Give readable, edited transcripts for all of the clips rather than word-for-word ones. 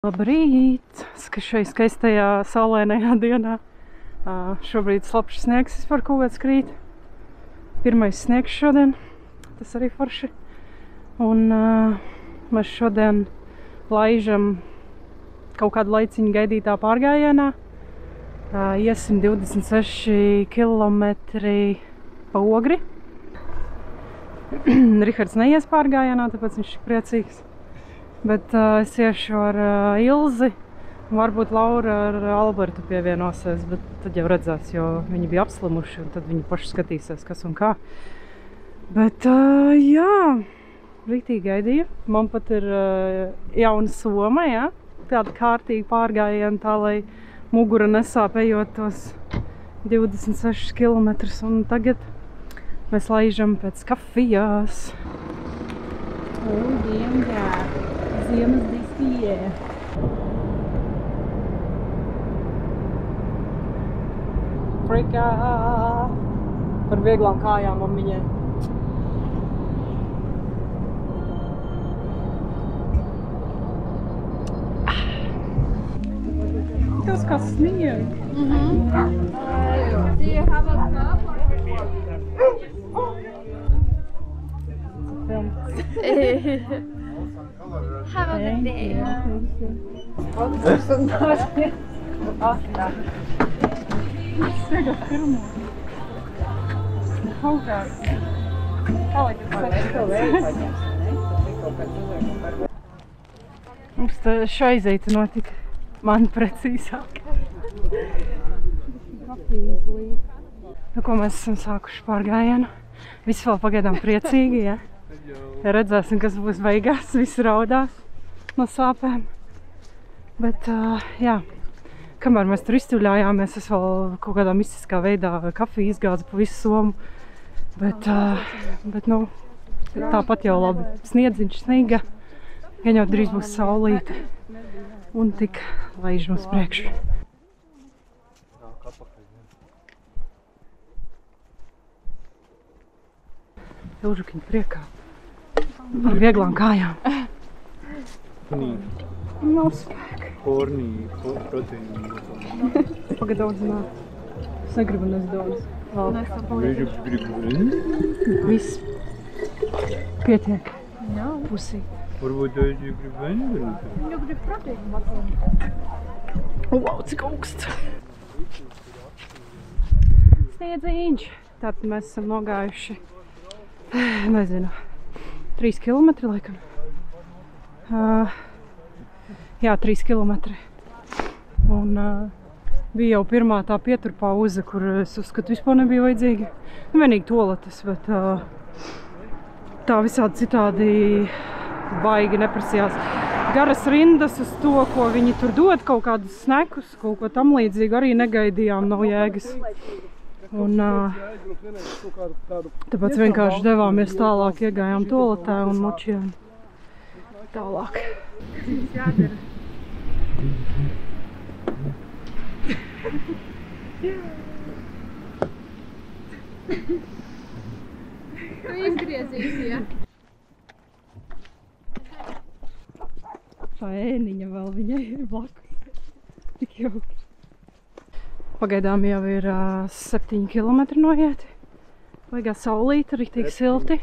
Labrīt! Šai skaistajā saulainajā dienā. Šobrīd slapšs sniegs vispār kaut kāds krīt. Pirmais sniegs šodien. Tas arī forši. Un mēs šodien laižam kaut kādu laiciņu gaidītā pārgājienā. Iesim 26 kilometri pa Ogri. Rihards neies pārgājienā, tāpēc viņš ir priecīgs. Bet es iešu ar Ilzi, varbūt Laura ar Albertu pievienosies, bet tad jau redzēs, jo viņi bija apslimuši, un tad viņi paši skatīsies, kas un kā. Bet jā, rītīgi gaidīju. Man pat ir jauna soma, jā, tāda kārtīga pārgājiena, tā lai mugura nesāp ejot tos 26 kilometrus, un tagad mēs laižam pēc kafijas. Ziemas diskijē. Frikā! Par vieglām kājām mammiņai. Tas kā snieg. Do you have a cup? Have a good day. Sniega pirmo. Kaut kā. Mums tā šaizeita notika. Man precīzāk. Nu, ko mēs esam sākuši pārgājienu. Visi vēl pagaidām priecīgi, ja? Redzēsim, kas būs beigās. Visi raudās no sāpēm. Bet, jā, kamēr mēs tur iztuļājāmies, es vēl kaut kādā mistiskā veidā kafiju izgāzu pa visu somu. Bet, nu, tāpat jau labi. Sniedziņš sniga, gan jau drīz būs saulīte. Un tik laižam uz priekšu. Ilžukiņi priekā. Par vieglām kājām. Nav spēka. Pagad daudz nāk. Es negribu nes daudz. Viss. Pietiek. Pusī. Varbūt daži grib venu? Viņu grib proteīnu batonu. Wow, cik augsts. Sniedziņš. Tātad mēs esam nogājuši, nezinu, 3 kilometri laikam. Jā, 3 kilometri. Un bija jau pirmā tā pieturpauze, kur es uzskatu vispār nebija vajadzīgi. Nu, vienīgi toaletes, bet tā visādi citādi baigi neprasījās. Garas rindas uz to, ko viņi tur dod, kaut kādus snekus, kaut ko tam līdzīgu arī negaidījām, nav jēgas. Un tāpēc vienkārši devāmies tālāk, iegājām toaletē un močījām tālāk. Tu izgriezīsi, ja? Tā ēniņa vēl viņai ir blakus. Tik jauki. Pagaidām jau ir 7 kilometri noieti. Vaigā saulīte, riktīgi silti.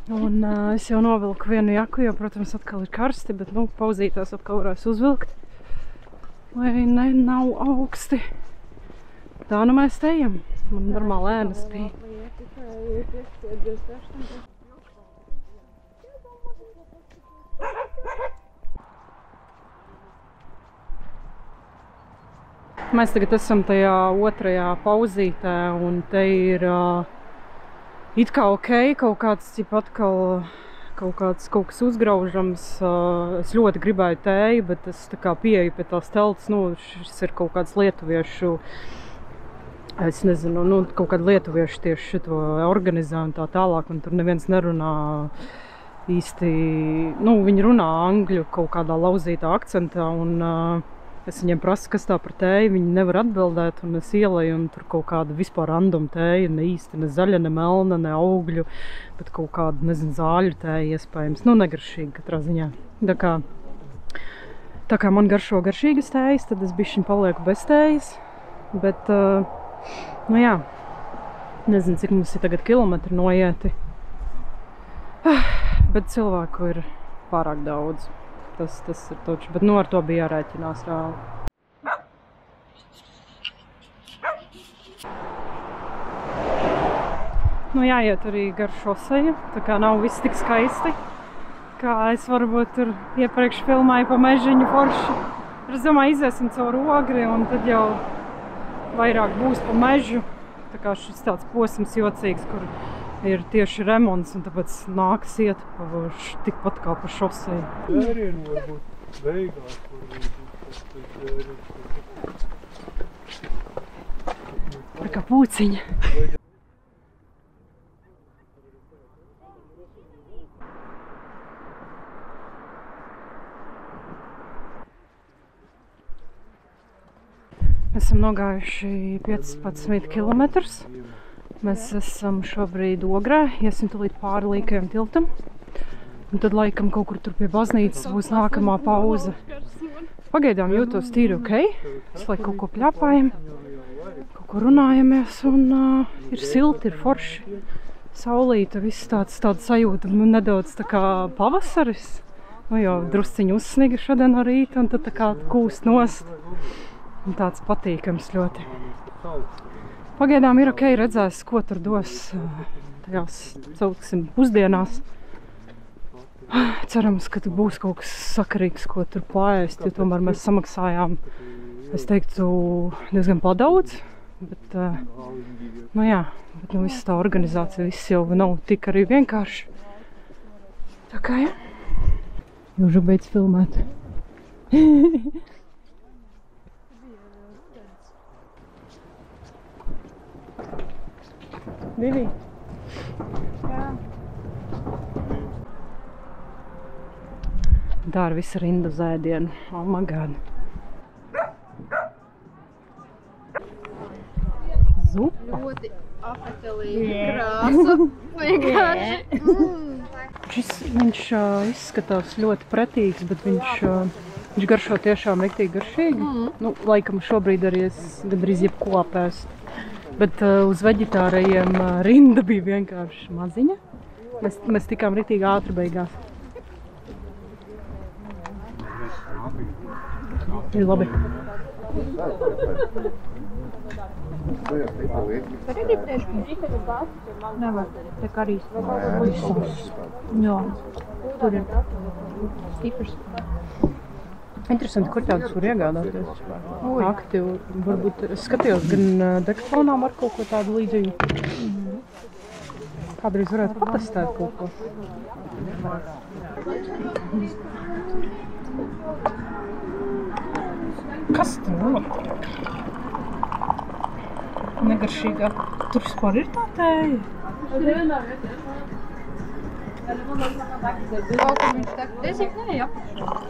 Un es jau novilku vienu jaku, jo, protams, atkal ir karsti, bet, nu, pauzītās atkal varēs uzvilkt. Lai ne, nav augsti. Tā nu mēs te ejam. Man normāli ēna spīd. Mēs tagad esam tajā otrajā pauzītē, un te ir it kā ok, kaut kāds atkal kaut kas uzgraužams. Es ļoti gribēju tēju, bet es tā kā pieeju pie tās teltas, nu, šis ir kaut kāds lietuviešu, es nezinu, nu, kaut kādi lietuvieši tieši šito organizē un tā tālāk, un tur neviens nerunā īsti, nu, viņi runā angļu kaut kādā lauzītā akcentā, un es viņiem prasu, kas tā par tēju, viņi nevar atbildēt, un es ieleju, un tur kaut kāda vispār random tēja, ne īsti, ne zaļa, ne melna, ne augļu, bet kaut kāda, nezinu, zāļu tēja iespējams, nu, negaršīga katrā ziņā. Tā kā Tā kā man garšo garšīgas tējas, tad es bišķiņ palieku bez tējas. Bet, nu jā, nezinu, cik mums ir tagad kilometri noieti. Bet cilvēku ir pārāk daudz. Tas ir toči, bet nu ar to bija jārēķinās reāli. Nu jāiet arī gar šoseju, tā kā nav viss tik skaisti, kā es varbūt tur iepriekš filmēju pa mežiņu forši. Es domāju, iziesim caur Ogri un tad jau vairāk būs pa mežu. Tā kā šis tāds posms jocīgs, kur ir tieši remonts un tāpēc nākas iet tikpat kā pa šoseju. Vērienu varbūt beigās, kur Tā kā pūciņa. Esam nogājuši 15 kilometrus. Mēs esam šobrīd Ogrē, iesim tulīt pāri Līkajam tiltam. Un tad laikam kaut kur tur pie baznīcas būs nākamā pauze. Pagaidām jūtos tīri ok. Es lai kaut ko pļāpājam, kaut ko runājamies un ir silti, ir forši. Saulīta, viss tāds sajūta, nu nedaudz tā kā pavasaris. Nu jau drusciņi uzsniga šodien no rīta un tad tā kā kūst nost. Un tāds patīkams ļoti. Pagaidām ir ok, redzēs, ko tur dos tajās, sauksim, pusdienās. Cerams, ka tur būs kaut kas sakarīgs, ko tur paēst, jo tomēr mēs samaksājām, es teiktu, diezgan padaudz. Bet, nu jā, bet nu viss tā organizācija, viss jau nav tik arī vienkārši. Tā kā, jā. Jūžu beidz filmēt. Vivi? Jā. Tā ir visa rinda uz ēdienu. Oh my god. Zupa. Ļoti apetelīga krāsa. Vienkārši. Viņš izskatās ļoti pretīgs, bet viņš garšo tiešām riktīgi garšīgi. Nu, laikam šobrīd arī es gandrīz jebko apēstu. Bet uz veģetārajiem rinda bija vienkārši maziņa. Mēs tikām riktīgi ātri beigās. Ir labi. Nevar, te karīs. Jā, tur ir stiprs. Interesanti, kur tādus var iegādāties. Aktīvi, varbūt es skatījos gan Decathlonā var kaut ko tādu līdzīgu. Kādreiz varētu patestēt kaut ko. Kas tur notiek? Negaršīgā. Tur vispār ir tā tēja? Kaut kur viņš tek, tiesīgi neja.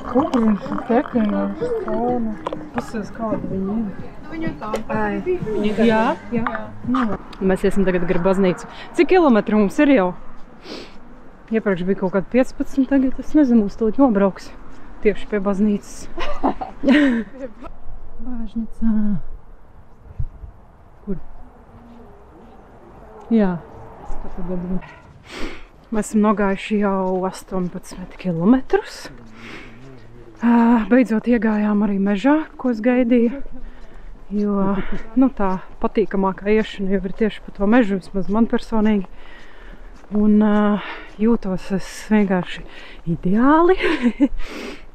Kaut kur viņš tekina uz kauna. Pasies, kāda viņa ir. Viņa ir tā. Jā. Mēs iesim tagad gar baznīcu. Cik kilometri mums ir jau? Iepriekš bija kaut kādi 15, tagad es nezinu, mums tūlīt nobrauks. Tieši pie baznīcas. Bažņicā. Kur? Jā. Mēs esam nogājuši jau 18 kilometrus. Beidzot iegājām arī mežā, ko es gaidīju. Jo, nu tā patīkamākā iešana jau ir tieši pa to mežu, vismaz man personīgi. Un jūtos es vienkārši ideāli.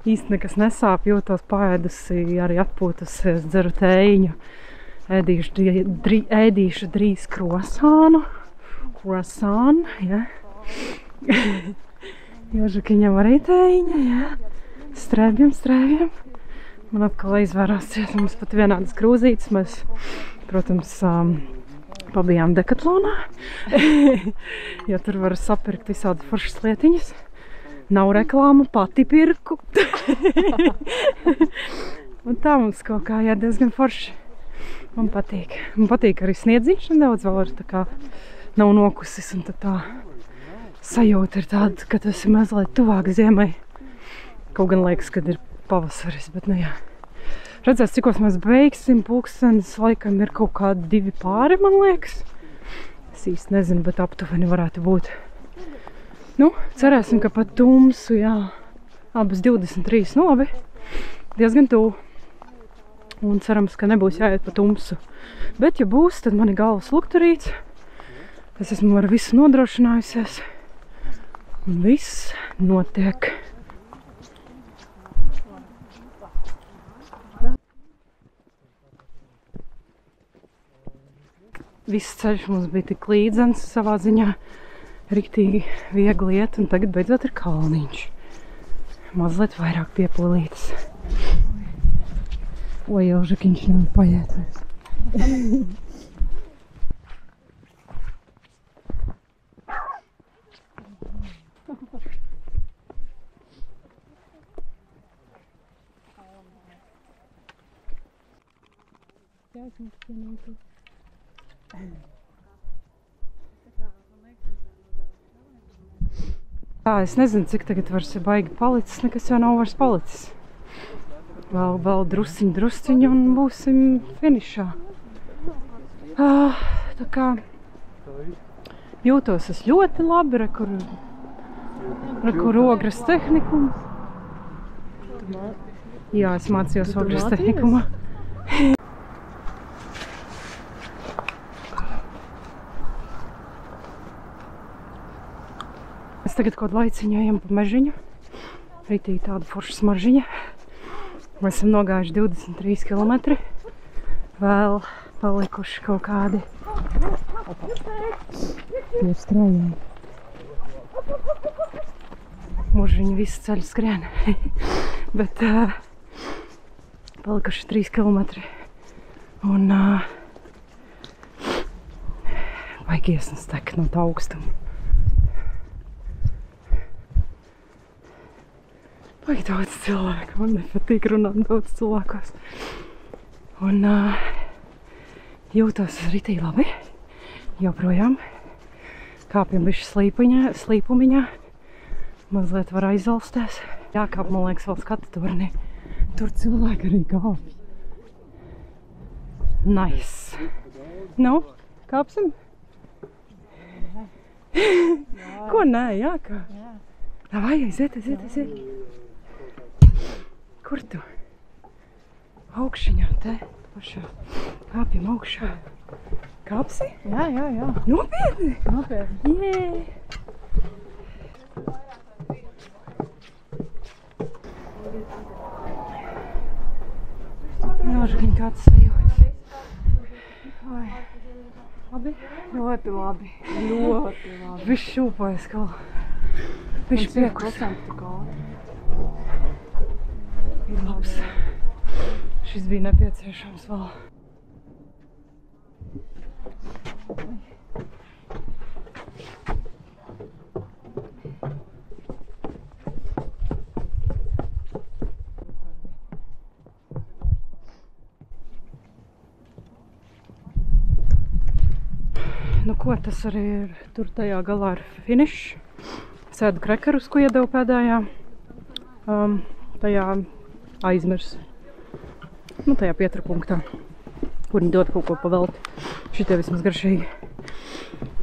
Īsti nekas nesāp, jūtos paēdusi, arī atpūtusies, dzeru tējiņu. Ēdīšu drīz krosānu. Krosānu, jā. Jožakiņam arī tējiņa, jā. Strēbjam. Man atkal aizvērās cietums pat vienādas krūzītes. Mēs, protams, pabijām Decathlonā, jo tur var sapirkt visādi foršas lietiņas. Nav reklāma, pati pirku. Un tā mums kaut kā jā, diezgan forši. Man patīk. Man patīk arī sniedziņš nedaudz vēl ir tā kā nav nokusis. Un tad tā sajūta ir tāda, ka tas ir mazliet tuvāk ziemai. Kaut gan liekas, kad ir pavasaris, bet nu jā. Redzēs, cikos mēs beigsim, pulkstenis laikam ir kaut kādi 2 pāri, man liekas. Es īsti nezinu, bet aptuveni varētu būt. Nu, cerēsim, ka pat tumsu, jā. Abas 23, nu labi, diezgan tuvu. Un cerams, ka nebūs jāiet pa tumsu. Bet, ja būs, tad man ir galvas lukturīts. Es esmu ar visu nodrošinājusies. Un viss notiek. Viss ceļš mums bija tik līdzens savā ziņā. Riktīgi viegli iet, un tagad beidzot ir kalniņš. Mazliet vairāk piepolītas. Oi, Elžakiņš nav paiet vairs. Tā, es nezinu, cik tagad vairs ir baigi palicis, nekas jau nav vairs palicis. Vēl drusciņu un būsim finišā. Tā kā jūtos es ļoti labi, kur ogres tehnikums. Jā, es mācījos ogres tehnikumā. Mēs tagad kaut laiciņu ejam pa mežiņu. Ritīgi tāda forša smaržiņa. Mēs esam nogājuši 23 kilometri. Vēl palikuši kaut kādi. Jau strājēji. Mužiņi visu ceļu skrien. Bet palikuši 3 kilometri. Un vajag iesnest no tā augstuma. Vajag daudz cilvēku, man nepatīk runāt daudz cilvēkos. Un jūtos ritīgi labi. Joprojām kāpjam bišķi slīpumiņā. Mazliet var aizalstēs. Jākāp, man liekas, vēl skata turnī. Tur cilvēki arī kāpj. Nice. Nu, kāpsim? Ko nē, jākāp? Davai, aiziet. Kur tu? Augšiņā, te pašā. Kāpjam augšā. Kāpsi? Jā. Nopietni? Nopietni. Jē! Jāžakiņ, kāds sajūtas? Labi? Ļoti labi. Viss šūpojas kaut. Viss piekus. Ir labs. Šis bija nepieciešams vēl. Nu ko, tas arī ir tur tajā galā ir finišs. Sēdu krekerus, ko iedevu pēdējā. Tajā aizmirs. Nu, tajā pietrapunktā, kur viņi dod kaut ko pavelti. Šitie vismaz garšīgi.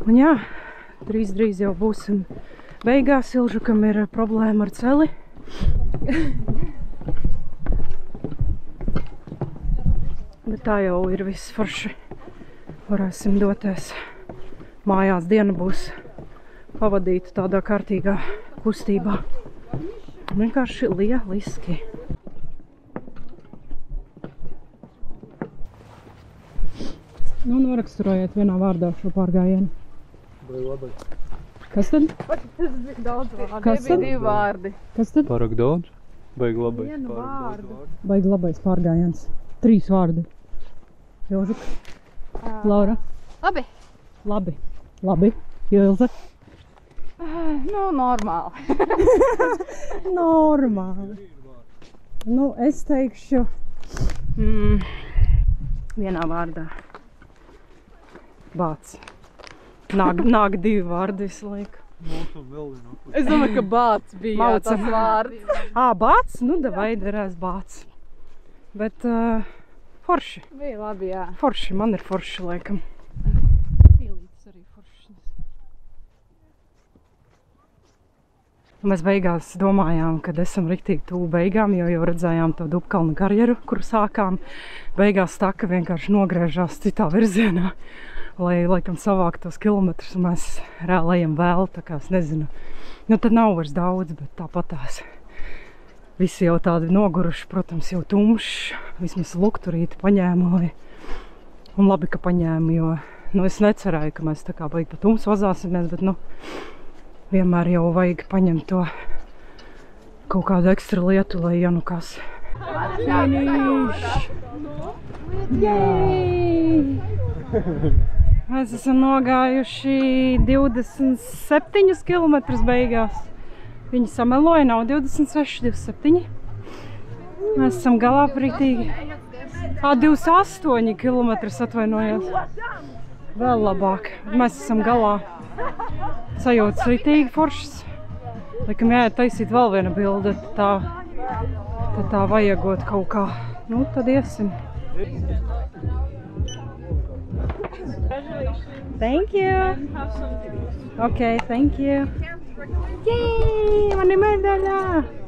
Un jā, drīz jau būsim beigās. Ilžukam ir problēma ar celi. Bet tā jau ir viss forši. Varēsim doties mājās. Diena būs pavadīta tādā kārtīgā kustībā. Vienkārši lieliski. Nu, noraksturojiet vienā vārdā šo pārgājienu. Baigi labai. Kas tad? Tas bija daudz vārdu. Kas tad? 2 vārdi. Kas tad? Pārāk daudz? Baigi labai. Vienu vārdu. Baigi labais pārgājiens. 3 vārdi. Ilžuk. Laura. Labi. Labi. Ilze. Nu, normāli. Normāli. Nu, es teikšu vienā vārdā. Bāc. Nāk 2 vārdi visu laiku. Mūsu vēl vienā. Es domāju, ka bāts bija Mauca. tas vārds. Bāts? Nu, davai, derēs bāts. Bet forši. Bija labi, jā. Forši, man ir forši, laikam. Pielīdz arī forši. Mēs beigās domājām, kad esam riktīgi tuvu beigām, jo jau redzējām to Dubkalnu karjeru, kuru sākām. Beigās taka vienkārši nogriežās citā virzienā, lai laikam savākt tos kilometrus, un mēs reāli ejam vēl, tā kā es nezinu. Nu, tad nav vairs daudz, bet tāpatās. Visi jau tādi noguruši, protams, jau tumšs. Vismaz lukturīti paņēmu, un labi, ka paņēmu, jo nu, es necerēju, ka mēs tā kā baigi pa tumsu vazāsimies, bet nu, vienmēr jau vajag paņemt to kaut kādu ekstra lietu, lai ja nu kas. Finish! Yay! Mēs esam nogājuši 27 kilometrus beigās. Viņi sameloja, nav 26, 27. Mēs esam galā prītīgi. 28 kilometrus atvainojos. Vēl labāk. Mēs esam galā. Sajūtas ritīgi foršas. Laikam jāiet taisīt vēl viena bilde, tad tā vajagot kaut kā. Nu, tad iesim. Thank you. Okay, thank you. Yay! Man ir medaļa!